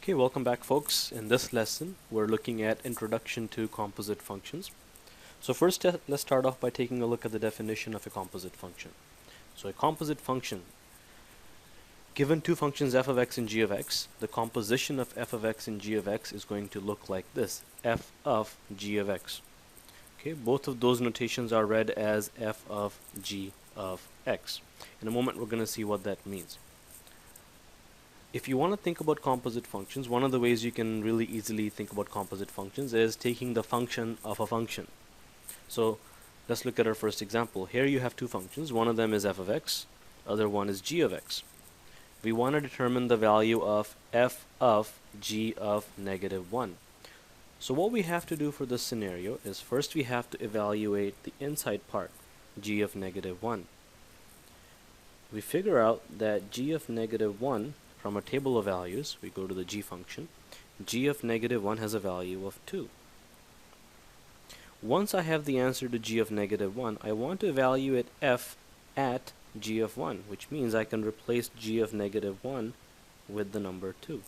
Okay, welcome back folks. In this lesson, we're looking at Introduction to Composite Functions. So first, let's start off by taking a look at the definition of a composite function. So a composite function, given two functions f of x and g of x, the composition of f of x and g of x is going to look like this, f of g of x. Okay, both of those notations are read as f of g of x. In a moment, we're going to see what that means. If you want to think about composite functions, one of the ways you can really easily think about composite functions is taking the function of a function. So let's look at our first example. Here you have two functions. One of them is f of x, other one is g of x. We want to determine the value of f of g of negative 1. So what we have to do for this scenario is first we have to evaluate the inside part, g of negative 1. We figure out that g of negative 1 from a table of values, we go to the g function, g of negative 1 has a value of 2. Once I have the answer to g of negative 1, I want to evaluate f at g of 1, which means I can replace g of negative 1 with the number 2.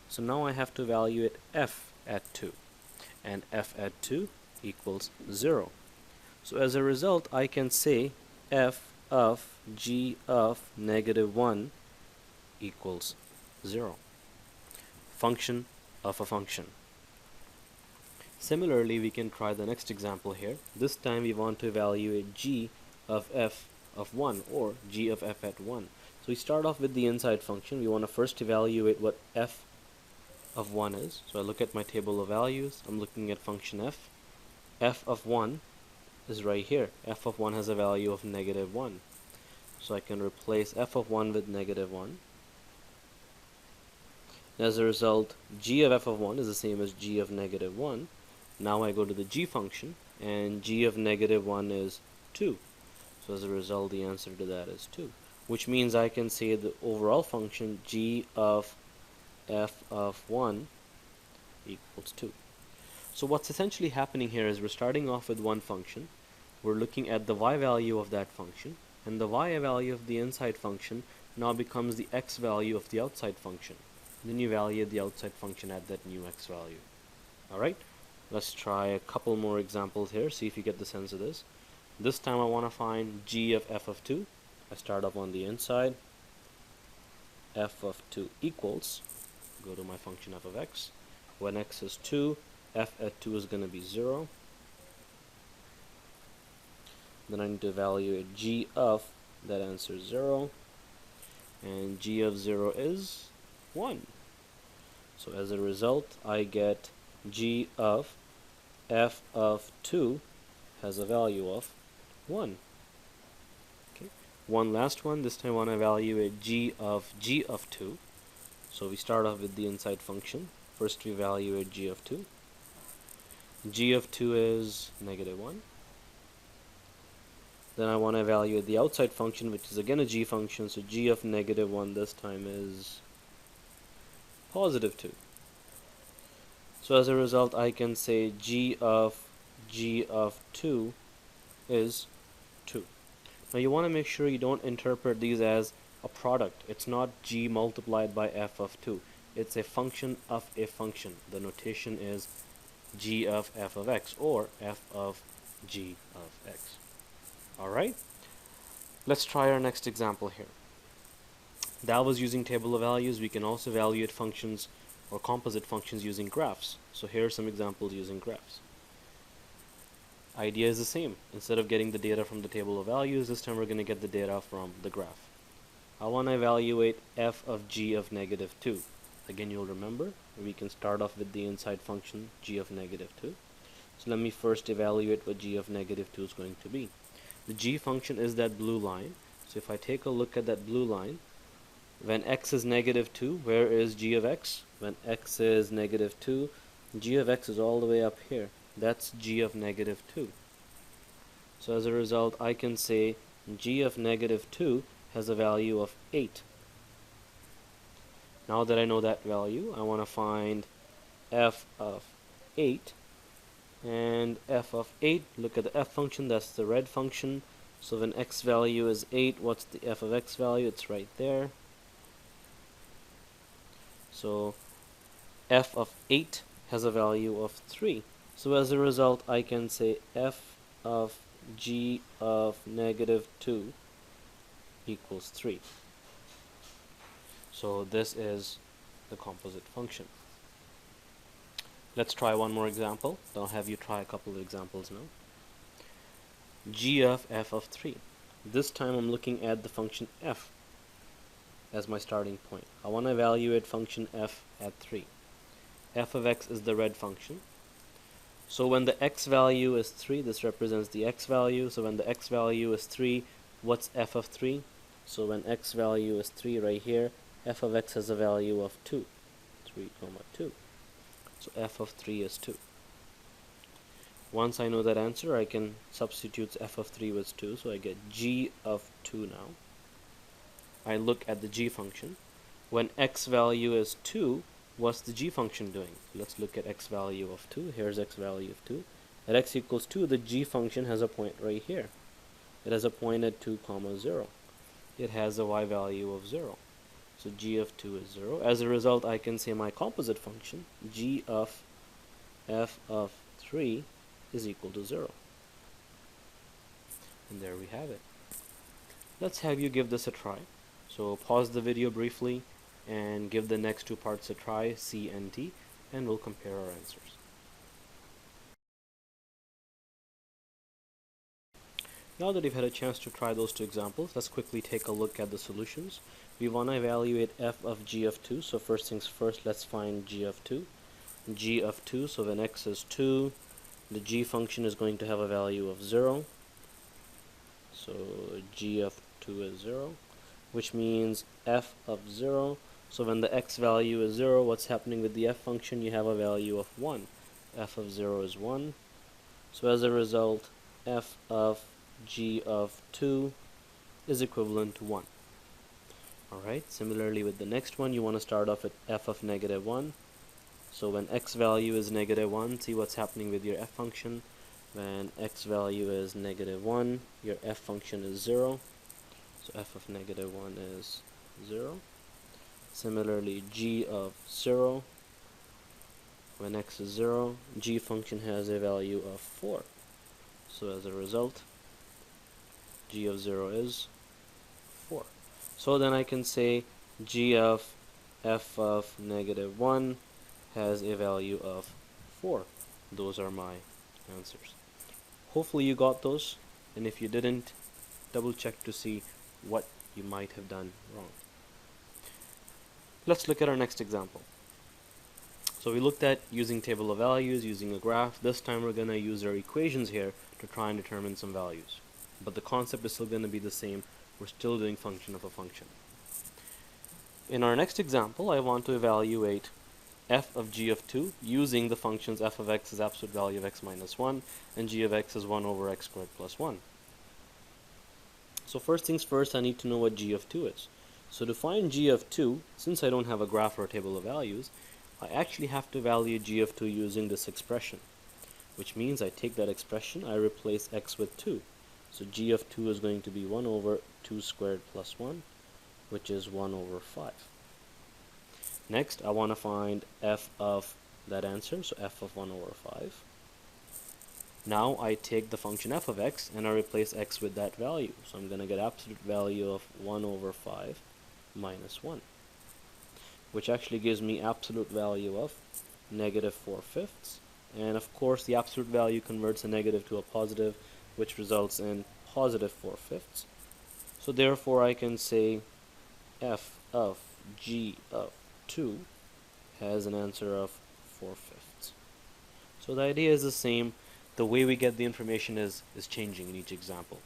So now I have to evaluate f at 2, and f at 2 equals 0. So as a result, I can say f of g of negative 1 equals 0. Function of a function. Similarly, we can try the next example here. This time we want to evaluate g of f of 1 or g of f at 1. So we start off with the inside function. We want to first evaluate what f of 1 is. So I look at my table of values. I'm looking at function f. F of 1 is right here. F of 1 has a value of negative 1. So I can replace f of 1 with negative 1. As a result, g of f of 1 is the same as g of negative 1. Now I go to the g function, and g of negative 1 is 2. So as a result, the answer to that is 2, which means I can say the overall function g of f of 1 equals 2. So what's essentially happening here is we're starting off with one function. We're looking at the y value of that function, and the y value of the inside function now becomes the x value of the outside function. Then you evaluate the outside function at that new x value. Alright, let's try a couple more examples here, see if you get the sense of this. This time I want to find g of f of 2. I start off on the inside. F of 2 equals, go to my function f of x. When x is 2, f at 2 is going to be 0. Then I need to evaluate g of that answer 0. And g of 0 is 1. So as a result, I get g of f of 2 has a value of 1. Okay. One last one. This time I want to evaluate g of 2. So we start off with the inside function. First we evaluate g of 2. G of 2 is negative 1. Then I want to evaluate the outside function, which is again a g function. So g of negative 1 this time is positive 2. So as a result, I can say g of 2 is 2. Now you want to make sure you don't interpret these as a product. It's not g multiplied by f of 2. It's a function of a function. The notation is g of f of x or f of g of x. Alright, let's try our next example here. That was using table of values. We can also evaluate functions or composite functions using graphs. So here are some examples using graphs. Idea is the same. Instead of getting the data from the table of values, this time we're going to get the data from the graph. I want to evaluate f of g of negative 2. Again, you'll remember, we can start off with the inside function g of negative 2. So let me first evaluate what g of negative 2 is going to be. The g function is that blue line. So if I take a look at that blue line, when x is negative 2, where is g of x? When x is negative 2, g of x is all the way up here. That's g of negative 2. So as a result, I can say g of negative 2 has a value of 8. Now that I know that value, I want to find f of 8. And f of 8, look at the f function, that's the red function. So when x value is 8, what's the f of x value? It's right there. So f of 8 has a value of 3. So as a result, I can say f of g of negative 2 equals 3. So this is the composite function. Let's try one more example. I'll have you try a couple of examples now. G of f of 3. This time I'm looking at the function f as my starting point. I want to evaluate function f at 3. F of x is the red function. So when the x value is 3, this represents the x value. So when the x value is 3, what's f of 3? So when x value is 3 right here, f of x has a value of 2. 3, 2. So f of 3 is 2. Once I know that answer, I can substitute f of 3 with 2. So I get g of 2 now. I look at the g function. When x value is 2, what's the g function doing? Let's look at x value of 2. Here's x value of 2. At x equals 2, the g function has a point right here. It has a point at 2, 0. It has a y value of 0. So g of 2 is 0. As a result, I can say my composite function, g of f of 3, is equal to 0. And there we have it. Let's have you give this a try. So pause the video briefly and give the next two parts a try, C and D, and we'll compare our answers. Now that you've had a chance to try those two examples, let's quickly take a look at the solutions. We want to evaluate f of g of 2, so first things first, let's find g of 2. G of 2, so when x is 2, the g function is going to have a value of 0. So g of 2 is 0, which means f of 0. So when the x value is 0, what's happening with the f function? You have a value of 1. F of 0 is 1. So as a result, f of g of 2 is equivalent to 1. Alright, similarly with the next one, you want to start off at f of negative 1. So when x value is negative 1, see what's happening with your f function. When x value is negative 1, your f function is 0. So f of negative 1 is 0. Similarly, g of 0, when x is 0, g function has a value of 4. So as a result, g of 0 is 4. So then I can say g of f of negative 1 has a value of 4. Those are my answers. Hopefully you got those, and if you didn't, double check to see what you might have done wrong. Let's look at our next example. So we looked at using table of values, using a graph. This time we're going to use our equations here to try and determine some values. But the concept is still going to be the same. We're still doing function of a function. In our next example, I want to evaluate f of g of 2 using the functions f of x is absolute value of x minus 1 and g of x is 1 over x squared plus 1. So first things first, I need to know what g of 2 is. So to find g of 2, since I don't have a graph or a table of values, I actually have to evaluate g of 2 using this expression, which means I take that expression, I replace x with 2. So g of 2 is going to be 1 over 2 squared plus 1, which is 1 over 5. Next, I want to find f of that answer, so f of 1 over 5. Now I take the function f of x and I replace x with that value. So I'm going to get absolute value of 1 over 5 minus 1, which actually gives me absolute value of negative 4/5. And of course, the absolute value converts a negative to a positive, which results in positive 4/5. So therefore, I can say f of g of 2 has an answer of 4/5. So the idea is the same. The way we get the information is changing in each example.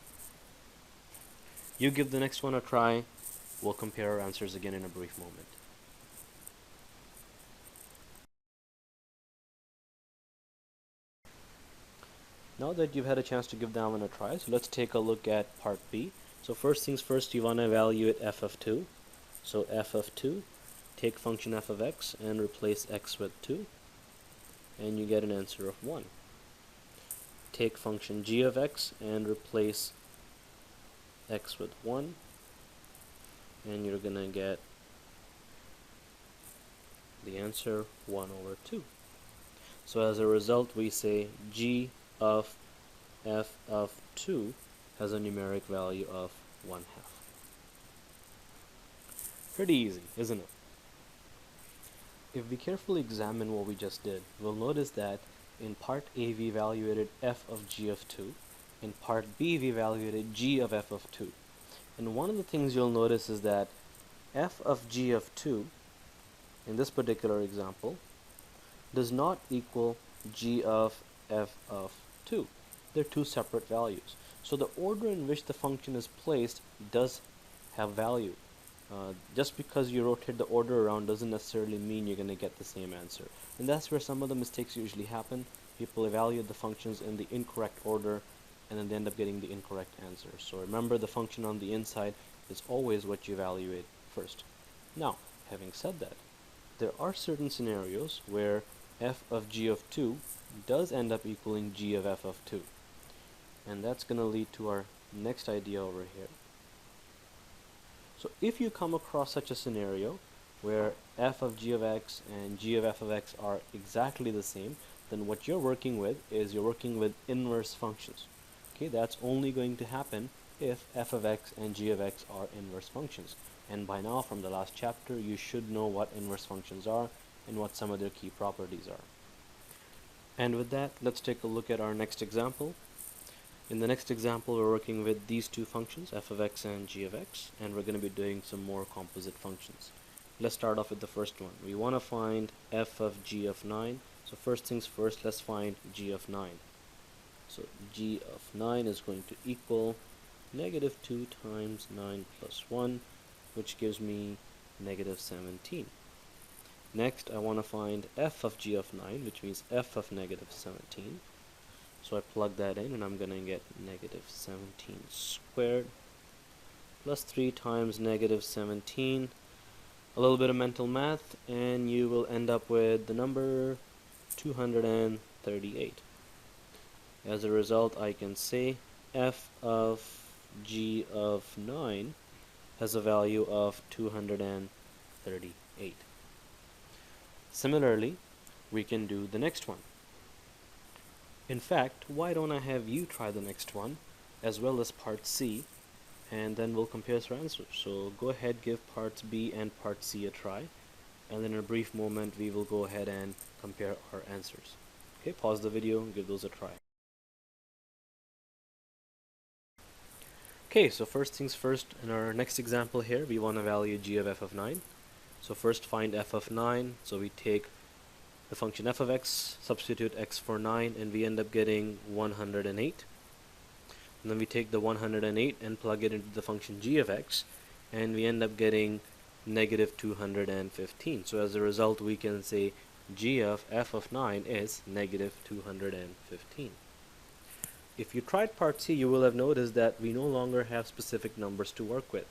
You give the next one a try. We'll compare our answers again in a brief moment. Now that you've had a chance to give that one a try, so let's take a look at part B. So first things first, you want to evaluate f of 2. So f of 2, take function f of x and replace x with 2, and you get an answer of 1. Take function g of x and replace x with 1, and you're going to get The answer 1 over 2. So as a result, we say g of f of 2 has a numeric value of 1/2. Pretty easy, isn't it? If we carefully examine what we just did, we'll notice that in part A we evaluated f of g of 2, in part B we evaluated g of f of 2. And one of the things you'll notice is that f of g of 2, in this particular example, does not equal g of f of 2. They're two separate values. So the order in which the function is placed does have value. Just because you rotate the order around doesn't necessarily mean you're going to get the same answer. And that's where some of the mistakes usually happen. People evaluate the functions in the incorrect order, and then they end up getting the incorrect answer. So remember, the function on the inside is always what you evaluate first. Now, having said that, there are certain scenarios where f of g of 2 does end up equaling g of f of 2. And that's going to lead to our next idea over here. So if you come across such a scenario where f of g of x and g of f of x are exactly the same, then what you're working with is you're working with inverse functions. Okay, that's only going to happen if f of x and g of x are inverse functions. And by now, from the last chapter, you should know what inverse functions are and what some of their key properties are. And with that, let's take a look at our next example. In the next example, we're working with these two functions, f of x and g of x, and we're going to be doing some more composite functions. Let's start off with the first one. We want to find f of g of 9. So first things first, let's find g of 9. So g of 9 is going to equal negative 2 times 9 plus 1, which gives me negative 17. Next, I want to find f of g of 9, which means f of negative 17. So I plug that in and I'm going to get negative 17 squared plus 3 times negative 17. A little bit of mental math and you will end up with the number 238. As a result, I can say f of g of 9 has a value of 238. Similarly, we can do the next one. In fact, why don't I have you try the next one as well as part C, and then we'll compare our answers. So go ahead, give parts B and part C a try, and then in a brief moment we will go ahead and compare our answers. Okay, pause the video and give those a try. Okay, so first things first, in our next example here, we want to value g of f of 9. So first find f of 9, so we take the function f of x, substitute x for 9, and we end up getting 108. And then we take the 108 and plug it into the function g of x, and we end up getting negative 215. So as a result, we can say g of f of 9 is negative 215. If you tried part C, you will have noticed that we no longer have specific numbers to work with.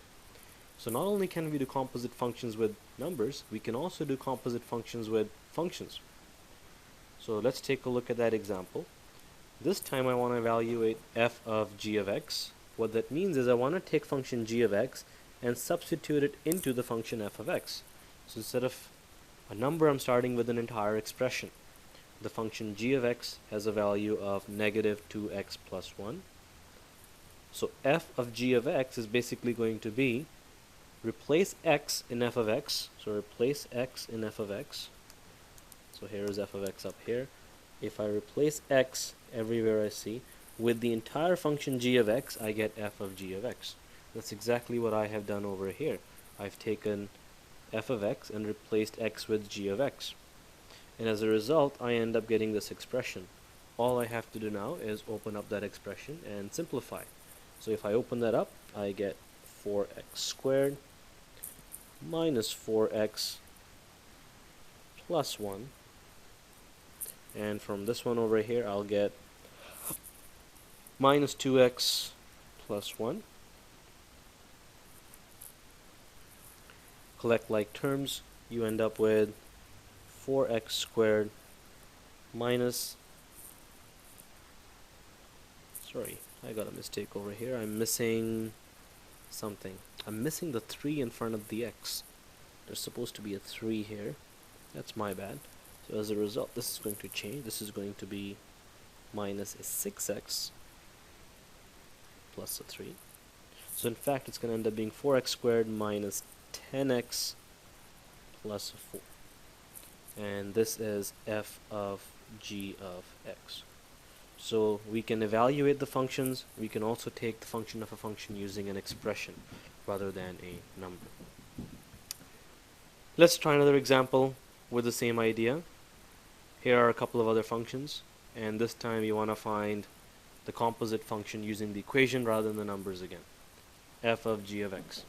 So not only can we do composite functions with numbers, we can also do composite functions with functions. So let's take a look at that example. This time I want to evaluate f of g of x. What that means is I want to take function g of x and substitute it into the function f of x. So instead of a number, I'm starting with an entire expression. The function g of x has a value of negative 2x plus 1. So f of g of x is basically going to be replace x in f of x. So replace x in f of x. So here is f of x up here. If I replace x everywhere I see with the entire function g of x, I get f of g of x. That's exactly what I have done over here. I've taken f of x and replaced x with g of x. And as a result, I end up getting this expression. All I have to do now is open up that expression and simplify. So if I open that up, I get 4x squared minus 4x plus 1. And from this one over here, I'll get minus 2x plus 1. Collect like terms, you end up with 4x squared minus, sorry, I got a mistake over here. I'm missing something. I'm missing the 3 in front of the x. There's supposed to be a 3 here. That's my bad. So as a result, this is going to change. This is going to be minus a 6x plus a 3. So in fact, it's going to end up being 4x squared minus 10x plus a 4. And this is f of g of x. So we can evaluate the functions. We can also take the function of a function using an expression rather than a number. Let's try another example with the same idea. Here are a couple of other functions, and this time you want to find the composite function using the equation rather than the numbers again. F of g of x.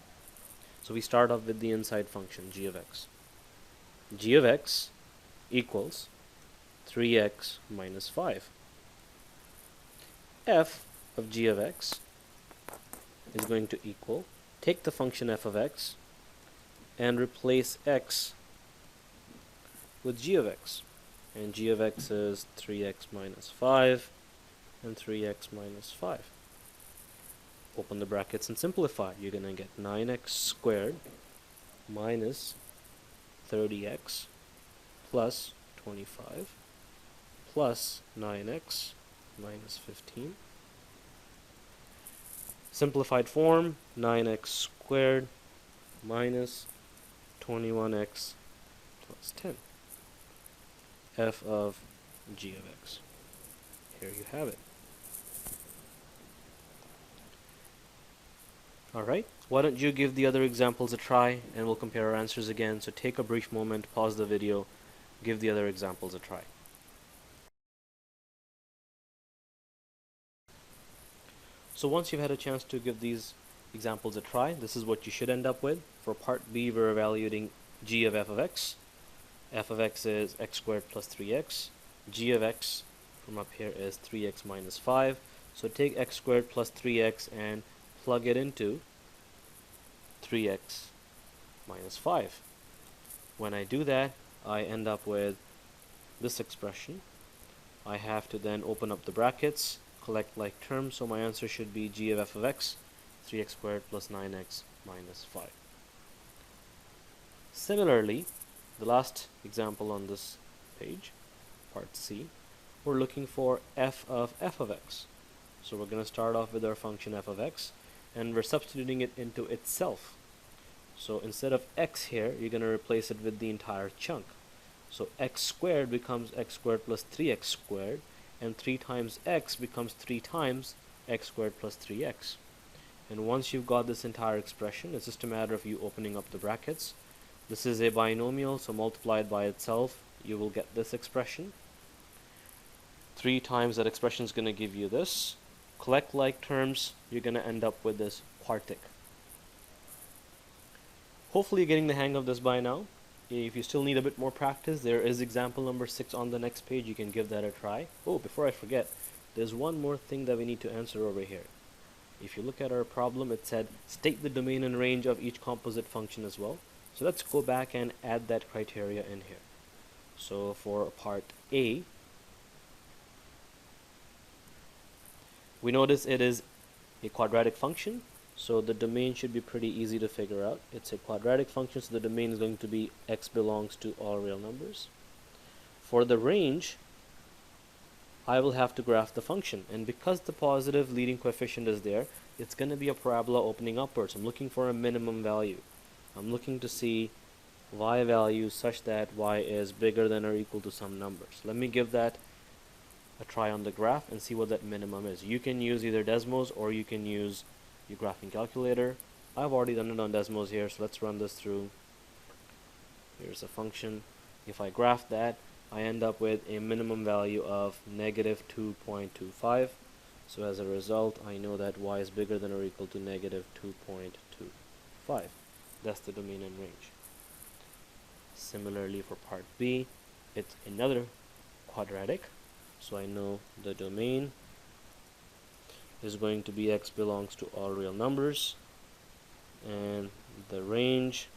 So we start off with the inside function, g of x. G of x equals 3x minus 5. F of g of x is going to equal, take the function f of x and replace x with g of x. And g of x is 3x minus 5 and 3x minus 5. Open the brackets and simplify. You're going to get 9x squared minus 30x plus 25 plus 9x minus 15. Simplified form, 9x squared minus 21x plus 10. F of g of x. Here you have it. Alright, why don't you give the other examples a try and we'll compare our answers again. So take a brief moment, pause the video, give the other examples a try. So once you've had a chance to give these examples a try, this is what you should end up with. For part B, we're evaluating g of f of x. F of x is x squared plus 3x. G of x from up here is 3x minus 5. So take x squared plus 3x and plug it into 3x minus 5. When I do that, I end up with this expression. I have to then open up the brackets, collect like terms, so my answer should be g of f of x, 3x squared plus 9x minus 5. Similarly, the last example on this page, part C, we're looking for f of x. So we're going to start off with our function f of x, and we're substituting it into itself. So instead of x here, you're going to replace it with the entire chunk. So x squared becomes x squared plus 3x squared, and 3 times x becomes 3 times x squared plus 3x. And once you've got this entire expression, it's just a matter of you opening up the brackets. This is a binomial, so multiplied by itself, you will get this expression. 3 times that expression is going to give you this. Collect like terms, you're going to end up with this quartic. Hopefully you're getting the hang of this by now. If you still need a bit more practice, there is example number 6 on the next page. You can give that a try. Oh, before I forget, there's one more thing that we need to answer over here. If you look at our problem, it said state the domain and range of each composite function as well. So let's go back and add that criteria in here. So for part A, we notice it is a quadratic function. So the domain should be pretty easy to figure out. It's a quadratic function, so the domain is going to be x belongs to all real numbers. For the range, I will have to graph the function, and because the positive leading coefficient is there, it's going to be a parabola opening upwards. I'm looking for a minimum value. I'm looking to see y values such that y is bigger than or equal to some numbers. Let me give that a try on the graph and see what that minimum is. You can use either Desmos or you can use your graphing calculator. I've already done it on Desmos here, so let's run this through. Here's a function. If I graph that, I end up with a minimum value of negative 2.25. So as a result, I know that y is bigger than or equal to negative 2.25. That's the domain and range. Similarly for part B, it's another quadratic. So I know the domain is going to be x belongs to all real numbers, and the range,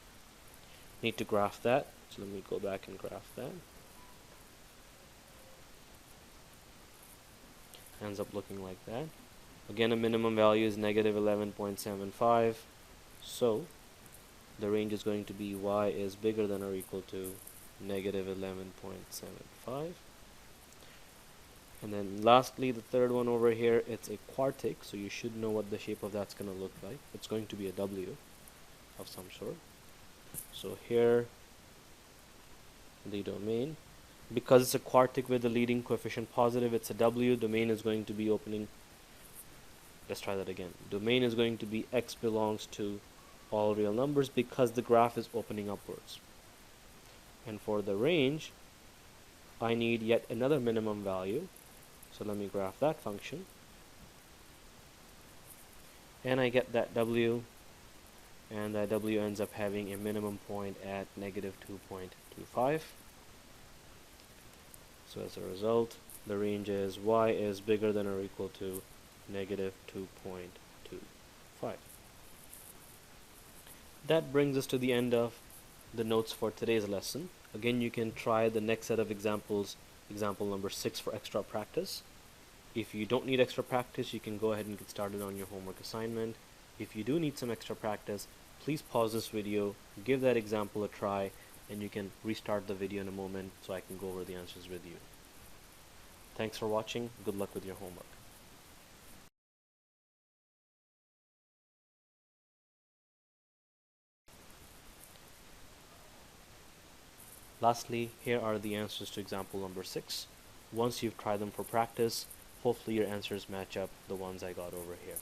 need to graph that. So let me go back and graph that. Ends up looking like that. Again, a minimum value is negative 11.75. So the range is going to be y is bigger than or equal to negative 11.75. And then lastly, the third one over here, it's a quartic, so you should know what the shape of that's going to look like. It's going to be a W of some sort. So here, the domain, because it's a quartic with the leading coefficient positive, it's a W. Domain is going to be opening. Let's try that again. Domain is going to be x belongs to all real numbers because the graph is opening upwards. And for the range, I need yet another minimum value. So let me graph that function. And I get that W, and that W ends up having a minimum point at negative 2.25. So as a result, the range is y is bigger than or equal to negative 2.25. That brings us to the end of the notes for today's lesson. Again, you can try the next set of examples, example number 6, for extra practice. If you don't need extra practice, you can go ahead and get started on your homework assignment. If you do need some extra practice, please pause this video, give that example a try, and you can restart the video in a moment so I can go over the answers with you. Thanks for watching. Good luck with your homework. Lastly, here are the answers to example number 6. Once you've tried them for practice, hopefully your answers match up the ones I got over here.